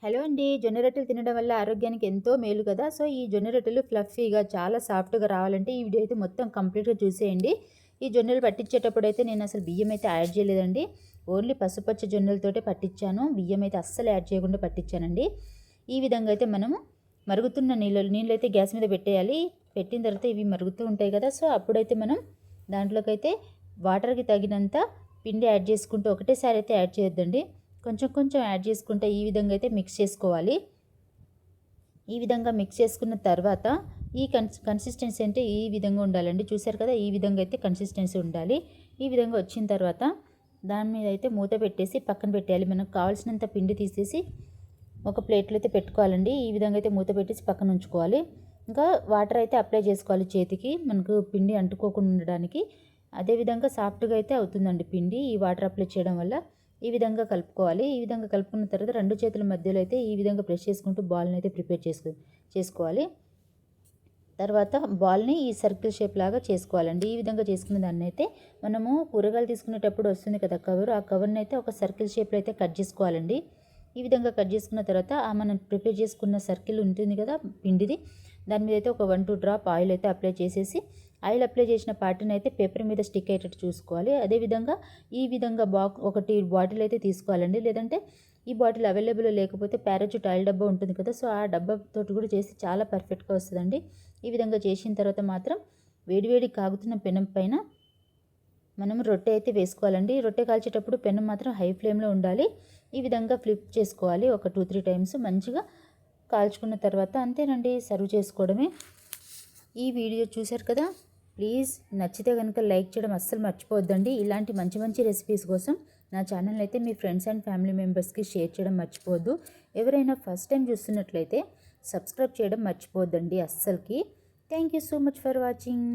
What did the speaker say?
Hello అండి. జొన్న రొట్టెలు తినడం వల్ల ఆరోగ్యానికి ఎంతో మేలు కదా! సో, ఈ జొన్న రొట్టెలు ఫ్లఫీగా చాలా సాఫ్ట్‌గా రావాలంటే ఈ వీడియో అయితే మొత్తం కంప్లీట్‌గా చూసేయండి. ఈ జొన్నలు పట్టించేటప్పుడైతే నేను అసలు బియ్యం అయితే యాడ్ చేయలేదండి. ఓన్లీ పసుపచ్చ జొన్నలతోటే పట్టించాను. బియ్యం అయితే అస్సలు యాడ్ చేయకుండా పట్టించానండి. ఈ విధంగా అయితే మనము మరుగుతున్న నీళ్ళైతే గ్యాస్ మీద పెట్టేయాలి. పెట్టిన తర్వాత ఇవి మరుగుతూ ఉంటాయి కదా! సో, అప్పుడైతే మనం దాంట్లోకైతే వాటర్‌కి తగినంత పిండి యాడ్ చేసుకుంటూ ఒకటేసారి అయితే యాడ్ చేయొద్దండి. కొంచెం కొంచెం యాడ్ చేసుకుంటే ఈ విధంగా అయితే మిక్స్ చేసుకోవాలి. ఈ విధంగా మిక్స్ చేసుకున్న తర్వాత ఈ కన్సిస్టెన్సీ అంటే ఈ విధంగా ఉండాలండి. చూసారు కదా! ఈ విధంగా అయితే కన్సిస్టెన్సీ ఉండాలి. ఈ విధంగా వచ్చిన తర్వాత దాని మీద అయితే మూత పెట్టేసి పక్కన పెట్టేయాలి. మనకు కావాల్సినంత పిండి తీసేసి ఒక ప్లేట్లో అయితే పెట్టుకోవాలండి. ఈ విధంగా అయితే మూత పెట్టేసి పక్కన ఉంచుకోవాలి. ఇంకా వాటర్ అయితే అప్లై చేసుకోవాలి చేతికి, మనకు పిండి అంటుకోకుండా ఉండడానికి. అదేవిధంగా సాఫ్ట్గా అయితే అవుతుందండి పిండి ఈ వాటర్ అప్లై చేయడం వల్ల. ఈ విధంగా కలుపుకోవాలి. ఈ విధంగా కలుపుకున్న తర్వాత రెండు చేతుల మధ్యలో అయితే ఈ విధంగా ప్రెస్ చేసుకుంటూ బాల్ని అయితే ప్రిపేర్ చేసుకోవాలి. తర్వాత బాల్ని ఈ సర్కిల్ షేప్ లాగా చేసుకోవాలండి. ఈ విధంగా చేసుకున్న దాన్ని అయితే మనము కూరగాయలు తీసుకునేటప్పుడు వస్తుంది కదా కవర్, ఆ కవర్ని అయితే ఒక సర్కిల్ షేప్లో అయితే కట్ చేసుకోవాలండి. ఈ విధంగా కట్ చేసుకున్న తర్వాత మనం ప్రిపేర్ చేసుకున్న సర్కిల్ ఉంటుంది కదా పిండిది, దాని మీద అయితే ఒక 1-2 డ్రాప్ ఆయిల్ అయితే అప్లై చేసేసి, ఆయిల్ అప్లై చేసిన పార్ట్ని అయితే పేపర్ మీద స్టిక్ అయ్యేటట్టు చూసుకోవాలి. అదేవిధంగా ఈ విధంగా ఒకటి బాటిల్ అయితే తీసుకోవాలండి. లేదంటే ఈ బాటిల్ అవైలబుల్ లేకపోతే పారాచూట్ ఆయిల్ డబ్బా ఉంటుంది కదా, సో ఆ డబ్బాతోటి కూడా చేసి చాలా పర్ఫెక్ట్గా వస్తుందండి. ఈ విధంగా చేసిన తర్వాత మాత్రం వేడివేడి కాగుతున్న పెనం పైన మనం రొట్టె అయితే వేసుకోవాలండి. రొట్టె కాల్చేటప్పుడు పెనం మాత్రం హై ఫ్లేమ్లో ఉండాలి. ఈ విధంగా ఫ్లిప్ చేసుకోవాలి ఒక 2-3 టైమ్స్. మంచిగా కాల్చుకున్న తర్వాత అంతేనండి, సర్వ్ చేసుకోవడమే. ఈ వీడియో చూశారు కదా, ప్లీజ్ నచ్చితే కనుక లైక్ చేయడం అస్సలు మర్చిపోవద్దండి. ఇలాంటి మంచి మంచి రెసిపీస్ కోసం నా ఛానల్ అయితే మీ ఫ్రెండ్స్ అండ్ ఫ్యామిలీ మెంబర్స్కి షేర్ చేయడం మర్చిపోవద్దు. ఎవరైనా ఫస్ట్ టైం చూస్తున్నట్లయితే సబ్స్క్రైబ్ చేయడం మర్చిపోవద్దండి అస్సలకి. Thank you so much for watching.